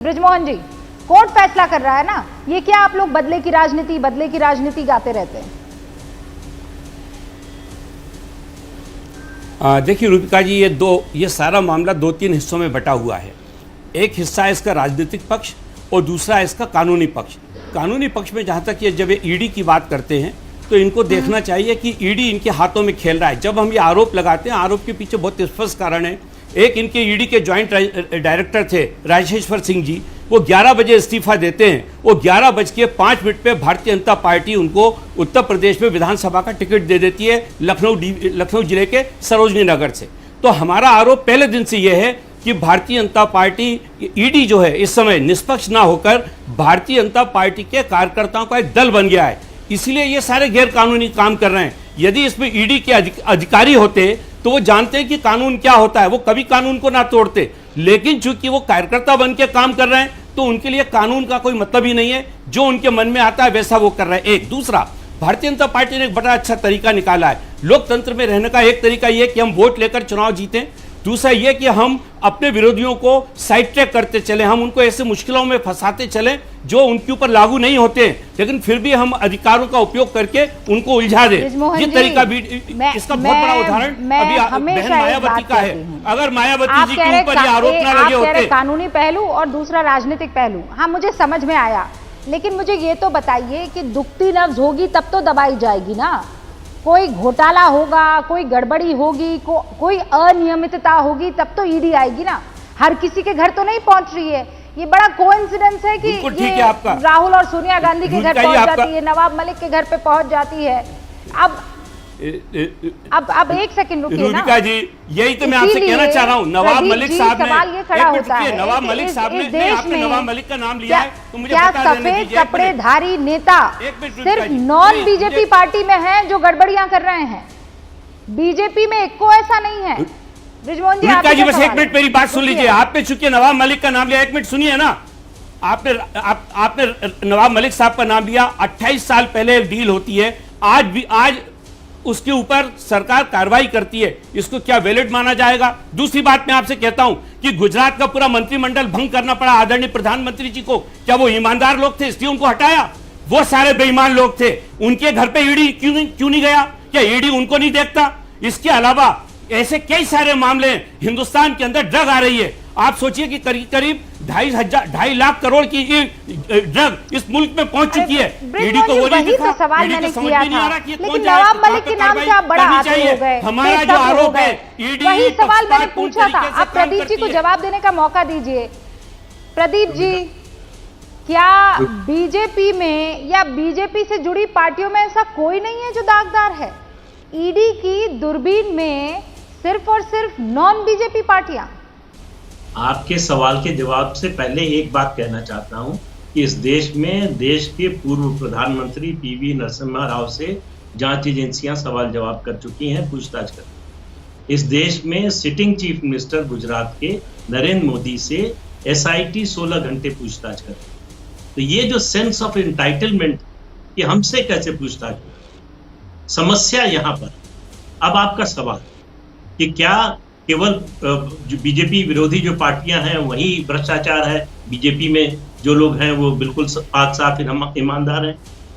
बृजमोहन जी, court फैसला कर रहा है ना, ये क्या आप लोग बदले की राजनीति गाते रहते हैं? देखिए रूपिका जी, ये सारा मामला दो तीन हिस्सों में बटा हुआ है। एक हिस्सा है इसका राजनीतिक पक्ष और दूसरा है इसका कानूनी पक्ष। कानूनी पक्ष में जहाँ तक ये जब ये ईडी की बात करते हैं तो इनको देखना चाहिए कि ईडी इनके हाथों में खेल रहा है। जब हम ये आरोप लगाते हैं, आरोप के पीछे बहुत स्पष्ट कारण है। एक, इनके ईडी के ज्वाइंट डायरेक्टर थे राजेश्वर सिंह जी, वो 11 बजे इस्तीफा देते हैं। वो 11:05 पे भारतीय जनता पार्टी उनको उत्तर प्रदेश में विधानसभा का टिकट दे देती है, लखनऊ जिले के सरोजनी नगर से। तो हमारा आरोप पहले दिन से यह है कि भारतीय जनता पार्टी ईडी जो है इस समय निष्पक्ष ना होकर भारतीय जनता पार्टी के कार्यकर्ताओं का एक दल बन गया है, इसलिए ये सारे गैर कानूनी काम कर रहे हैं। यदि इसमें ईडी के अधिकारी होते तो वो जानते हैं कि कानून क्या होता है, वो कभी कानून को ना तोड़ते। लेकिन चूंकि वो कार्यकर्ता बन के काम कर रहे हैं तो उनके लिए कानून का कोई मतलब ही नहीं है, जो उनके मन में आता है वैसा वो कर रहे हैं। एक, दूसरा, भारतीय जनता पार्टी ने एक बड़ा अच्छा तरीका निकाला है। लोकतंत्र में रहने का एक तरीका यह कि हम वोट लेकर चुनाव जीतें, दूसरा यह कि हम अपने विरोधियों को साइड ट्रैक करते चले, हम उनको ऐसे मुश्किलों में फंसाते चले जो उनके ऊपर लागू नहीं होते, लेकिन फिर भी हम अधिकारों का उपयोग करके उनको उलझा दें। ये तरीका भी इसका बहुत बड़ा उदाहरण अभी बहन मायावती का है। अगर मायावती जी के ऊपर ये आरोप ना लगे होते। कानूनी पहलू और दूसरा राजनीतिक पहलू, हाँ मुझे समझ में आया, लेकिन मुझे ये तो बताइए कि दुखती नब्ज होगी तब तो दबाई जाएगी ना। कोई घोटाला होगा, कोई गड़बड़ी होगी, कोई अनियमितता होगी तब तो ईडी आएगी ना। हर किसी के घर तो नहीं पहुंच रही है। ये बड़ा कोइंसिडेंस है कि ये राहुल और सोनिया गांधी के घर पहुंच जाती है, नवाब मलिक के घर पे पहुंच जाती है। अब एक सेकंड रुकिए ना जी, यही तो मैं आपसे कहना चाह रहा हूँ। नवाब मलिक साहब ने, सवाल ये खड़ा होता है, नवाब मलिक साहब ने, आपने नवाब मलिक का नाम लिया है तो मुझे क्या सफेद कपड़ेधारी नेता सिर्फ नॉन बीजेपी पार्टी में हैं जो गड़बड़ियां कर रहे हैं? बीजेपी में एक को ऐसा नहीं है। बृजमोहन जी, बस एक मिनट मेरी बात सुन लीजिए। आपने चूंकि नवाब मलिक का नाम लिया, एक मिनट सुनिए ना। आपने नवाब मलिक साहब का नाम लिया। 28 साल पहले एक डील होती है, आज उसके ऊपर सरकार कार्रवाई करती है, इसको क्या वैलिड माना जाएगा? दूसरी बात मैं आपसे कहता हूं कि गुजरात का पूरा मंत्रिमंडल भंग करना पड़ा आदरणीय प्रधानमंत्री जी को। क्या वो ईमानदार लोग थे इसलिए उनको हटाया? वो सारे बेईमान लोग थे, उनके घर पे ईडी क्यों नहीं गया? क्या ईडी उनको नहीं देखता? इसके अलावा ऐसे कई सारे मामले हिंदुस्तान के अंदर ड्रग आ रही है। आप सोचिए कि करीब 2.5 लाख करोड़ की ड्रग इस मुल्क में पहुंच चुकी है। ईडी को वही तो सवाल मैंने किया था, लेकिन नवाब मलिक के नाम से आप बड़ा आगे हो गए। हमारा जो आरोप है, वही सवाल मैंने पूछा था। आप प्रदीप जी को जवाब देने का मौका दीजिए। प्रदीप जी, क्या बीजेपी में या बीजेपी से जुड़ी पार्टियों में ऐसा कोई नहीं है जो दागदार है? ईडी की दूरबीन में सिर्फ और सिर्फ नॉन बीजेपी पार्टियां। आपके सवाल के जवाब से पहले एक बात कहना चाहता हूं कि इस देश में देश के पूर्व प्रधानमंत्री पीवी नरसिम्हा राव से जांच एजेंसियां सवाल जवाब कर चुकी हैं, पूछताछ कर। इस देश में सिटिंग चीफ मिनिस्टर गुजरात के नरेंद्र मोदी से एसआईटी 16 घंटे पूछताछ कर। तो ये जो सेंस ऑफ एंटाइटलमेंट कि हमसे कैसे पूछताछ, समस्या यहां पर। अब आपका सवाल कि क्या केवल जो बीजेपी विरोधी जो पार्टियां हैं वही भ्रष्टाचार है, बीजेपी में जो लोग हैं वो बिल्कुल पाक साफ ईमानदार हैं?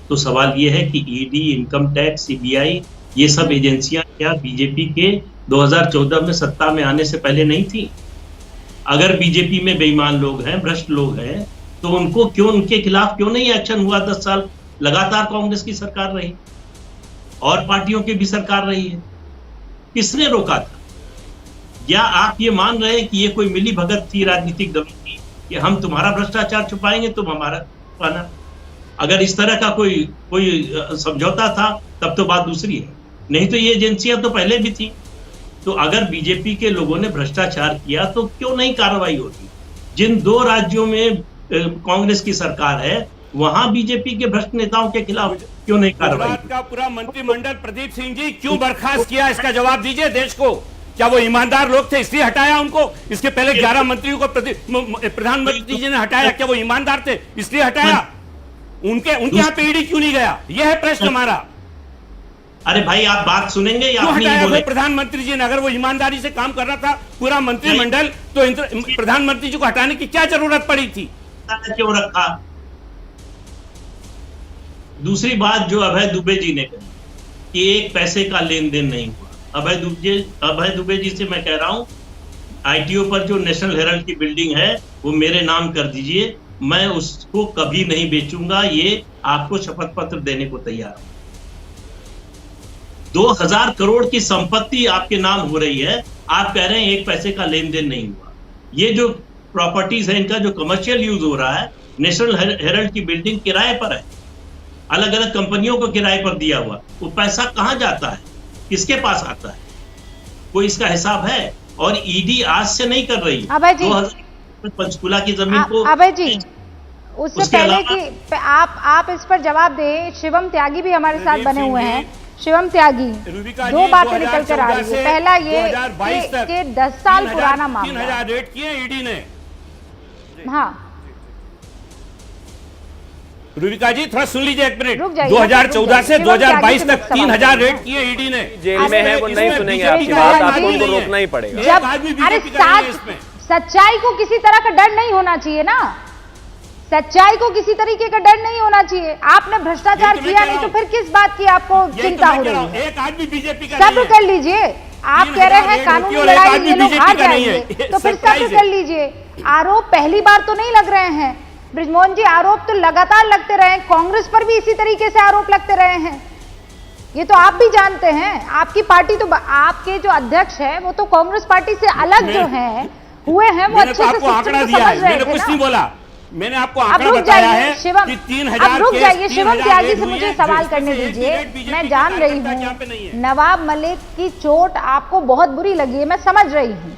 तो सवाल ये है कि ईडी, इनकम टैक्स, सीबीआई, ये सब एजेंसियां क्या बीजेपी के 2014 में सत्ता में आने से पहले नहीं थी? अगर बीजेपी में बेईमान लोग हैं, भ्रष्ट लोग हैं, तो उनके खिलाफ क्यों नहीं एक्शन हुआ? 10 साल लगातार कांग्रेस की सरकार रही और पार्टियों की भी सरकार रही है, किसने रोका था? या आप ये मान रहे हैं कि ये कोई मिली भगत थी राजनीतिक दलों की कि हम तुम्हारा भ्रष्टाचार छुपाएंगे, तुम हमारा छुपाना? अगर इस तरह का कोई समझौता था तब तो बात दूसरी है, नहीं तो ये एजेंसियां तो पहले भी थी। तो अगर बीजेपी के लोगों ने भ्रष्टाचार किया तो क्यों नहीं कार्रवाई होती? जिन 2 राज्यों में कांग्रेस की सरकार है वहां बीजेपी के भ्रष्ट नेताओं के खिलाफ क्यों नहीं कार्रवाई? का पूरा मंत्रिमंडल प्रदीप सिंह जी क्यों बर्खास्त किया, इसका जवाब दीजिए देश को। क्या वो ईमानदार लोग थे इसलिए हटाया उनको? इसके पहले 11 मंत्रियों को प्रधानमंत्री जी ने हटाया, क्या वो ईमानदार थे इसलिए हटाया? उनके यहाँ पे ईडी क्यों नहीं गया? यह है प्रश्न हमारा। अरे भाई आप बात सुनेंगे या क्यों अपनी हटाया बोले? प्रधानमंत्री जी ने? अगर वो ईमानदारी से काम कर रहा था पूरा मंत्रिमंडल, तो प्रधानमंत्री जी को हटाने की क्या जरूरत पड़ी थी? क्यों रखा? दूसरी बात जो अभय दुबे जी ने कही कि एक पैसे का लेन देन नहीं हुआ। अभय दुबे जी से मैं कह रहा हूं, आईटीओ पर जो नेशनल हेराल्ड की बिल्डिंग है वो मेरे नाम कर दीजिए, मैं उसको कभी नहीं बेचूंगा, ये आपको शपथ पत्र देने को तैयार हूं। 2000 करोड़ की संपत्ति आपके नाम हो रही है, आप कह रहे हैं एक पैसे का लेन देन नहीं हुआ। ये जो प्रॉपर्टीज है इनका जो कमर्शियल यूज हो रहा है, नेशनल हेराल्ड की बिल्डिंग किराए पर है, अलग अलग कंपनियों को किराए पर दिया हुआ, वो पैसा कहां जाता है, किसके पास आता है, कोई इसका हिसाब है? और ईडी आज से नहीं कर रही। 2000 पंचकुला की जमीन को अभय जी, उससे पहले कि आप इस पर जवाब दें, शिवम त्यागी भी हमारे साथ बने हुए हैं। शिवम त्यागी, दो बातें निकल कर आ रही है। पहला ये कि 10 साल पुराना मामला, 3000 रेड किए ईडी ने। हाँ रूबिका जी थोड़ा सुन लीजिए एक मिनट। रुक जाइए, 2014 से शिवम 2022 त्यागी तक से 3000 रेड किए ईडी ने। जेल में है वो नहीं सुनेंगे आपकी बात, आपको उनको रोकना ही पड़ेगा। जब अरे सच्चाई को किसी तरह का डर नहीं होना चाहिए ना, सच्चाई को किसी तरीके का डर नहीं होना चाहिए। आपने भ्रष्टाचार किया नहीं तो फिर किस बात की आपको चिंता हो रही है? एक आदमी बीजेपी का सब्र कर लीजिए। आप कह रहे हैं कानूनी लड़ाई ये लोग हार जाएंगे, तो फिर सब्र कर लीजिए। आरोप पहली बार तो नहीं लग रहे हैं बृजमोहन जी, आरोप तो लगातार लगते रहे, कांग्रेस पर भी इसी तरीके से आरोप लगते रहे हैं, ये तो आप भी जानते हैं। आपकी पार्टी तो, आपके जो अध्यक्ष है वो तो कांग्रेस पार्टी से अलग जो है हुए हैं, वो अच्छे से आपको आंकड़ा दिया है, मैंने कुछ नहीं बोला, मैंने आपको आंकड़ा बताया है कि 3000 अब रुक जाइए, शिवम त्यागी से मुझे सवाल करने दीजिए। मैं जान रही हूँ नवाब मलिक की चोट आपको बहुत बुरी लगी है, मैं समझ रही हूँ।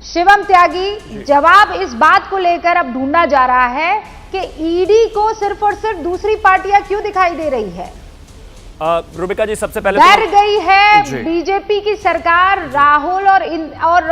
शिवम त्यागी, जवाब इस बात को लेकर अब ढूंढा जा रहा है कि ईडी को सिर्फ और सिर्फ दूसरी पार्टियां क्यों दिखाई दे रही है। रूबिका जी सबसे पहले डर गई है बीजेपी की सरकार राहुल और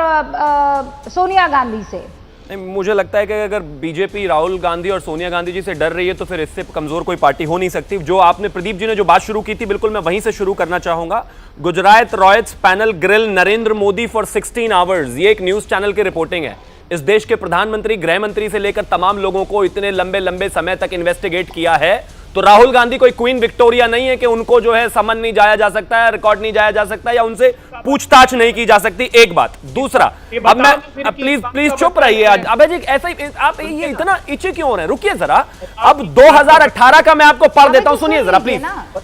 सोनिया गांधी से। मुझे लगता है कि अगर बीजेपी राहुल गांधी और सोनिया गांधी जी से डर रही है तो फिर इससे कमजोर कोई पार्टी हो नहीं सकती। जो आपने प्रदीप जी ने जो बात शुरू की थी, बिल्कुल मैं वहीं से शुरू करना चाहूंगा। Gujarat riots panel grill Narendra Modi for 16 hours, ये एक न्यूज चैनल की रिपोर्टिंग है। इस देश के प्रधानमंत्री, गृह मंत्री से लेकर तमाम लोगों को इतने लंबे लंबे समय तक इन्वेस्टिगेट किया है, तो राहुल गांधी कोई क्वीन विक्टोरिया नहीं है कि उनको जो है समन नहीं जाया जा सकता है, रिकॉर्ड नहीं जाया जा सकता या उनसे पूछताछ नहीं की जा सकती। एक बात। दूसरा, अब मैं प्लीज चुप रहिए। अबे जी ऐसा ही आप ये इतना इचे क्यों हो रहे हैं? रुकिए जरा। अब 2018 का मैं आपको पढ़ देता हूं, सुनिए जरा प्लीज।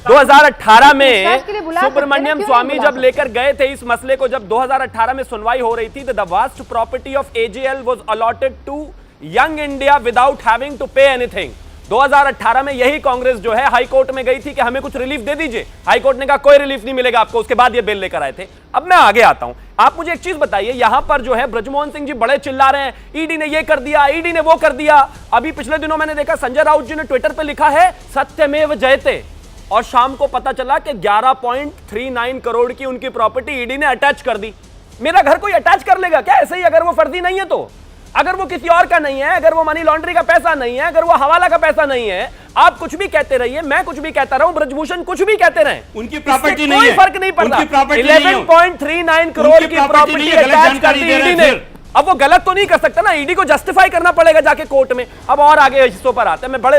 2018 में सुब्रमण्यम स्वामी जब लेकर गए थे इस मसले को, जब 2018 में सुनवाई हो रही थी, the vast property of AJL was allotted to Young India without having to pay anything. 2018 में यही कांग्रेस जो है हाई कोर्ट में गई थी कि हमें कुछ रिलीफ दे दीजिए। हाई कोर्ट ने कहा कोई रिलीफ नहीं मिलेगा आपको, उसके बाद ये बिल लेकर आए थे। अब मैं आगे आता हूं, आप मुझे एक चीज बताइए, यहां पर जो है बृजमोहन सिंह जी बड़े चिल्ला रहे हैं, ईडी ने ये कर दिया, ईडी ने वो कर दिया। अभी पिछले दिनों मैंने देखा संजय राउत जी ने ट्विटर पर लिखा है सत्यमेव जयते, और शाम को पता चला कि 11.39 करोड़ की उनकी प्रॉपर्टी ईडी ने अटैच कर दी। मेरा घर कोई अटैच कर लेगा क्या ऐसे ही, अगर वो फर्जी नहीं है तो? अगर वो किसी और का नहीं है, अगर वो मनी लॉन्ड्री का पैसा नहीं है, अगर वो हवाला का पैसा नहीं है, आप कुछ भी कहते रहिए, मैं कुछ भी कहता रहूं, ब्रजभूषण कुछ भी कहते रहे, उनकी प्रॉपर्टी नहीं है, कोई फर्क नहीं पड़ता। 11.39 करोड़ की प्रॉपर्टी अटैच कर दी ईडी ने। अब वो गलत तो नहीं कर सकता ना, ईडी को जस्टिफाई करना पड़ेगा जाके कोर्ट में। अब और आगे हिस्सों पर आते हैं, मैं बड़े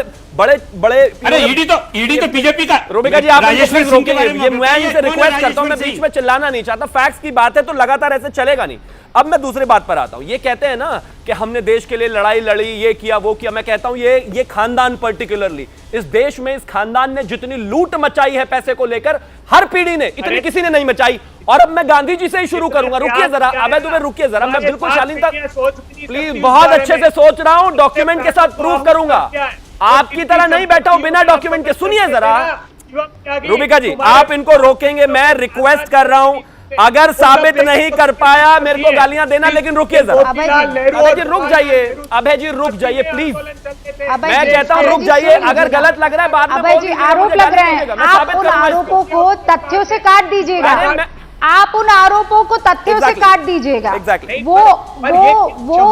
अरे ईडी तो बीजेपी का। रूबिका जी आप ये मैं इनसे रिक्वेस्ट करता हूं, मैं बीच में चिल्लाना नहीं चाहता, फैक्ट्स की बात है तो लगातार ऐसे चलेगा नहीं। अब मैं दूसरी बात पर आता हूं। ये कहते हैं ना कि हमने देश के लिए लड़ाई लड़ी, ये किया वो किया। मैं कहता हूं ये खानदान पर्टिकुलरली, इस देश में इस खानदान ने जितनी लूट मचाई है पैसे को लेकर, हर पीढ़ी ने इतनी किसी ने नहीं मचाई। और अब मैं गांधी जी से ही शुरू करूंगा। रुकिए जरा, अबे तुम्हें रुकिए जरा, मैं बिल्कुल शालीनता प्लीज बहुत अच्छे से सोच रहा हूं, डॉक्यूमेंट के साथ प्रूफ करूंगा। आपकी तरह नहीं बैठा हूं बिना डॉक्यूमेंट के। सुनिए जरा रूबिका जी, आप इनको रोकेंगे, मैं रिक्वेस्ट कर रहा हूं। अगर साबित नहीं कर पाया मेरे को गालियां देना, लेकिन रुकिए जरा। अभय जी रुक जाइए, अभय जी रुक जाइए प्लीज, मैं कहता हूं रुक जाइए। अगर गलत लग रहा है बाद में अभय जी आरोप लग रहे हैं, आप उन आरोपों को तथ्यों से काट दीजिएगा। आप उन आरोपों को तथ्यों से काट दीजिएगा। Exactly. वो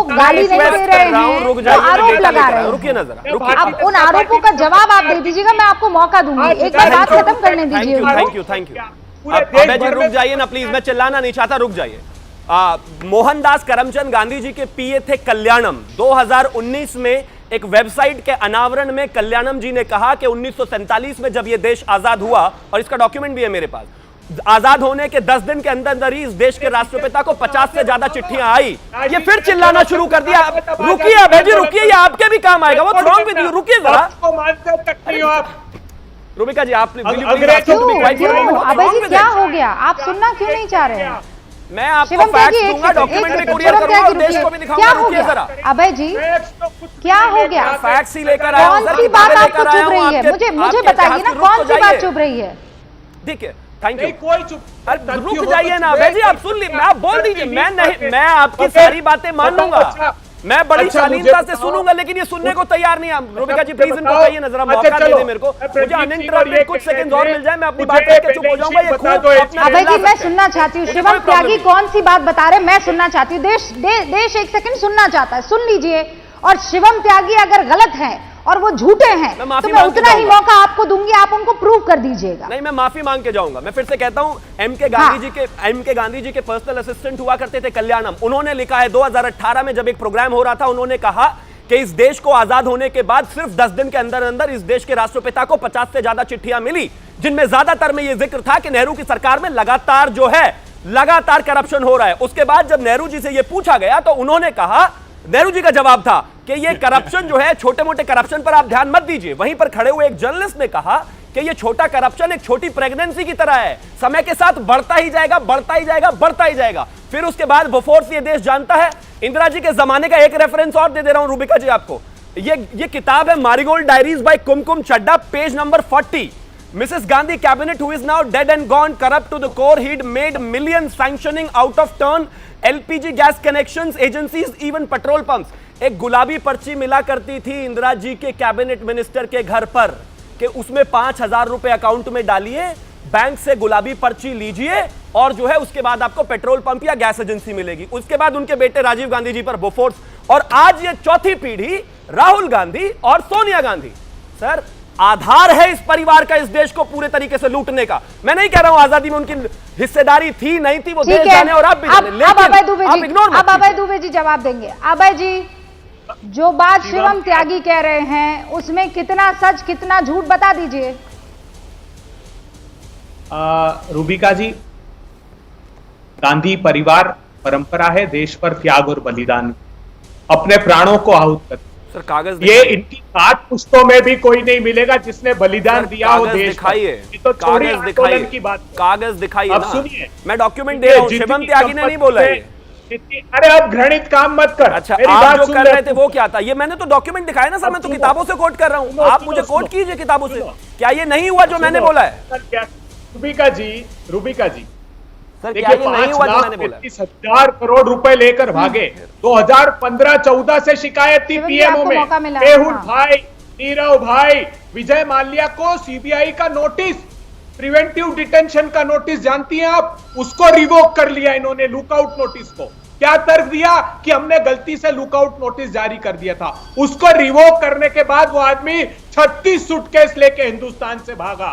गाली नहीं दे रहे हैं, रुक वो जाइए, आरोप लगा रहे रुकिए हैं। ना जरा, रुकिए। अब उन आरोपों का जवाब आप दे दीजिएगा, मैं आपको मौका दूंगी, एक बार बात खत्म करने दीजिए उनको। Thank you. अभय जी रुक जाइए ना प्लीज, मैं चिल्लाना नहीं चाहता, रुक जाइए। मोहनदास करमचंद गांधी जी के पीए थे कल्याणम। 2019 में एक वेबसाइट के अनावरण में कल्याणम जी ने कहा कि 1947 में जब यह देश आजाद हुआ, और इसका डॉक्यूमेंट भी है मेरे पास, आजाद होने के 10 दिन के अंदर ही इस देश के राष्ट्रपिता को 50 से ज्यादा चिट्ठियां आई। ये फिर चिल्लाना शुरू कर दिया। रुकिए अभय जी, रुकिए, ये आपके भी काम आएगा। वो रॉन्ग विद यू, रुकिए जरा। रूबिका जी आप क्यों अभय जी क्या हो गया, आप सुनना क्यों नहीं चाह रहे हैं? मैं आपको फैक्ट्स दूंगा, डॉक्यूमेंट में कुरियर करूंगा और देश को भी दिखाऊंगा। रुकिए जरा अभय जी, क्या हो गया? फैक्ट्स ही लेकर आया हूं। कौन सी बात आपको चुभ रही है? मुझे बताइए ना, कौन सी बात चुभ रही है? देखिए, थैंक यू। कोई चुप, रुक जाइए ना अभय जी, आप सुन लीजिए, आप बोल दीजिए। मैं आपकी सारी बातें मान लूंगा, मैं बड़ी शालीनता से सुनूंगा, लेकिन ये सुनने को तैयार नहीं। आप रूबिका जी प्लीज इनको कहिए ना, जरा मौका दे दे मेरे को, मुझे अनइंटरप्टेड कुछ सेकंड और मिल जाए, मैं अपनी बात करके चुप हो जाऊंगा। ये खूब अभय जी मैं सुनना चाहती हूँ, शिवम त्यागी कौन सी बात बता रहे, मैं सुनना चाहती हूँ। देश एक सेकंड सुनना चाहता है, सुन लीजिए। और शिवम त्यागी अगर गलत है और वो झूठे हैं तो मैं उतना ही मौका आपको दूंगी, आप उनको प्रूव कर दीजिएगा। नहीं, मैं माफी मांग के जाऊंगा। मैं फिर से कहता हूं, एम के गांधी जी के पर्सनल असिस्टेंट हुआ करते थे कल्याणम। उन्होंने लिखा है 2018 में जब एक प्रोग्राम हो रहा था, उन्होंने कहा कि इस देश को आजाद होने के बाद सिर्फ 10 दिन के अंदर अंदर इस देश के राष्ट्रपिता को 50 से ज्यादा चिट्ठियां मिली, जिनमें ज्यादातर में यह जिक्र था कि नेहरू की सरकार में लगातार करप्शन हो रहा है। उसके बाद जब नेहरू जी से यह पूछा गया तो उन्होंने कहा, नेहरू जी का जवाब था कि ये करप्शन जो है, छोटे मोटे करप्शन पर आप ध्यान मत दीजिए। वहीं पर खड़े हुए एक जर्नलिस्ट ने कहा कि ये छोटा करप्शन एक छोटी प्रेगनेंसी की तरह है, समय के साथ बढ़ता ही जाएगा, बढ़ता ही जाएगा, बढ़ता ही जाएगा। फिर उसके बाद बोफोर्स ये देश जानता है। इंदिरा जी के जमाने का एक रेफरेंस और दे दे रहा हूं रूबिका जी आपको, ये किताब है marigold diaries bye Kumkum Chadda, page number 40। Mrs. Gandhi cabinet, who is now dead and gone, corrupt to the core, he'd made millions sanctioning out of turn LPG gas connections, agencies, even petrol pumps। एक गुलाबी पर्ची मिला करती थी इंदिरा जी के cabinet minister के घर पर कि उसमें 5,000 रुपए अकाउंट में डालिए, बैंक से गुलाबी पर्ची लीजिए और जो है उसके बाद आपको पेट्रोल पंप या गैस एजेंसी मिलेगी। उसके बाद उनके बेटे राजीव गांधी जी पर बोफोर्स, और आज ये चौथी पीढ़ी राहुल गांधी और सोनिया गांधी। सर, आधार है इस परिवार का इस देश को पूरे तरीके से लूटने का। मैं नहीं कह रहा हूं आजादी में उनकी हिस्सेदारी थी नहीं थी, वो देश जाने और आप भी जाने, लेकिन अब अभय दुबे जी जवाब देंगे। अभय जी, जो बात शिवम त्यागी कह रहे हैं उसमें कितना सच कितना झूठ बता दीजिए। रूबिका जी, गांधी परिवार परंपरा है देश पर त्याग और बलिदान, अपने प्राणों को आहूत कर। सर कागज ये इनकी 7 पुश्तों में भी कोई नहीं मिलेगा जिसने बलिदान दिया हो देश दिखाइए, तो कागज दिखाइए की बात, कागज दिखाइए। अब सुनिए, मैं डॉक्यूमेंट दे रहा हूं, शिवम त्यागी ने नहीं बोला है। अरे अब घृणित काम मत कर। अच्छा, आप जो कर रहे थे वो क्या था? ये मैंने तो डॉक्यूमेंट दिखाया ना सर, मैं तो किताबों से कोट कर रहा हूं, आप मुझे कोट कीजिए किताबों से। क्या ये नहीं हुआ जो मैंने बोला है? रूबिका जी सर, क्या ये नहीं हुआ जो मैंने बोला? 5,35,000 करोड़ रुपए लेकर भागे। 2015-14 से शिकायत थी पीएमओ में, मेहुल भाई, नीरव भाई, विजय माल्या को सीबीआई का नोटिस, प्रिवेंटिव डिटेंशन का नोटिस जानती हैं आप, उसको रिवोक कर लिया इन्होंने, लुकआउट नोटिस को। क्या तर्क दिया कि हमने गलती से लुकआउट नोटिस जारी कर दिया था। उसको रिवोक करने के बाद वो आदमी 36 सूटकेस लेके हिंदुस्तान से भागा।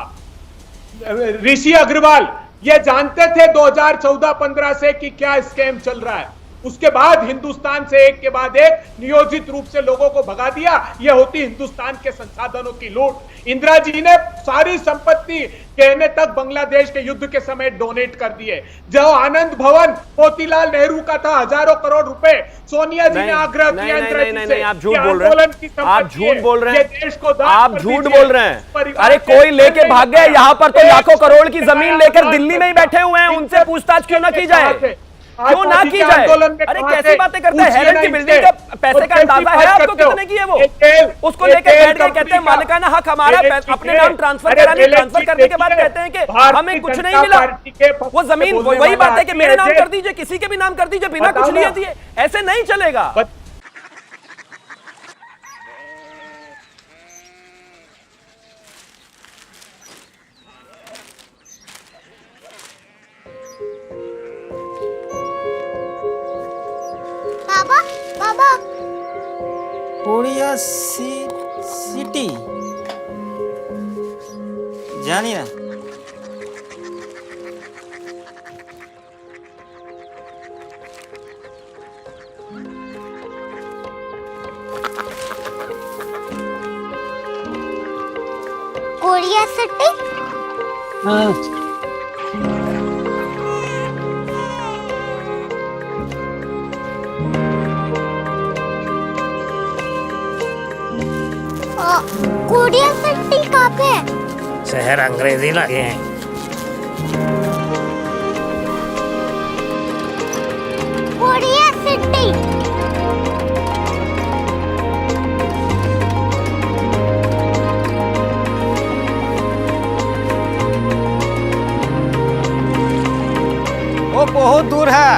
ऋषि अग्रवाल ये जानते थे 2014-15 से कि क्या स्कैम चल रहा है, उसके बाद हिंदुस्तान से एक के बाद एक नियोजित रूप से लोगों को भगा दिया। यह होती हिंदुस्तान के संसाधनों की लूट। इंदिरा जी ने सारी संपत्ति कहने तक बांग्लादेश के युद्ध के समय डोनेट कर दिए। जो आनंद भवन मोतीलाल नेहरू का था, हजारों करोड़ रुपए सोनिया जी ने आग्रह किया इंदिरा जी से। आप झूठ बोल रहे हैं, आप झूठ बोल रहे हैं, देश को आप झूठ बोल रहे हैं। अरे कोई लेके भाग गए, यहाँ पर तो लाखों करोड़ की जमीन लेकर दिल्ली में ही बैठे हुए हैं, उनसे पूछताछ क्यों ना की जाए, क्यों ना की जाए? अरे कैसी बातें करते हैं? हेरन की बिल्डिंग का पैसे का अंदाजा है आपको कितने की है वो? उसको लेकर बैठ गए, कहते हैं मालिकाना हक हमारा, अपने नाम ट्रांसफर कराने, ट्रांसफर करने के बाद कहते हैं कि हमें कुछ नहीं मिला। वो जमीन वही बात है कि मेरे नाम कर दीजिए, किसी के भी नाम कर दीजिए, बिना कुछ लिए दिए, ऐसे नहीं चलेगा। सिटी জানি না। Korea city. हाँ। कोरिया सिटी कहाँ पे है? शहर अंग्रेजी लगे हैं। Korea city. वो बहुत दूर है।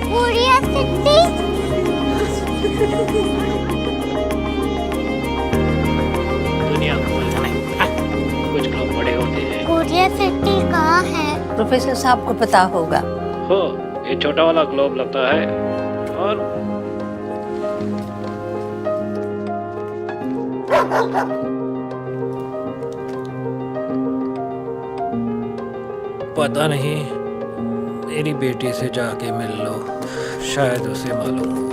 Korea city. दुनिया खोलना नहीं, कुछ लोग बड़े होते हैं। कोरिया सिटी कहाँ है? प्रोफेसर साहब को पता होगा। हो, ये छोटा वाला ग्लोब लगता है और पता नहीं, मेरी बेटी से जाके मिल लो, शायद उसे मालूम हो।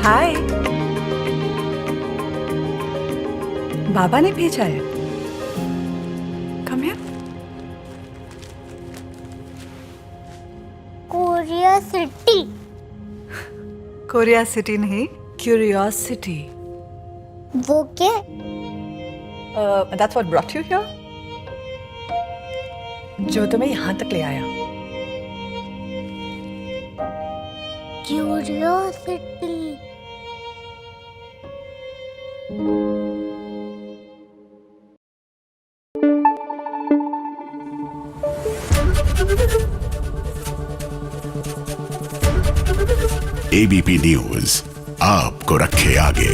हाय, बाबा ने भेजा है। Come here. Korea city. Korea city नहीं, क्यूरियोसिटी। वो क्या? That's what brought you here. जो तुम्हें यहाँ तक ले आया। क्यूरियोसिटी। एबीपी न्यूज आपको रखे आगे।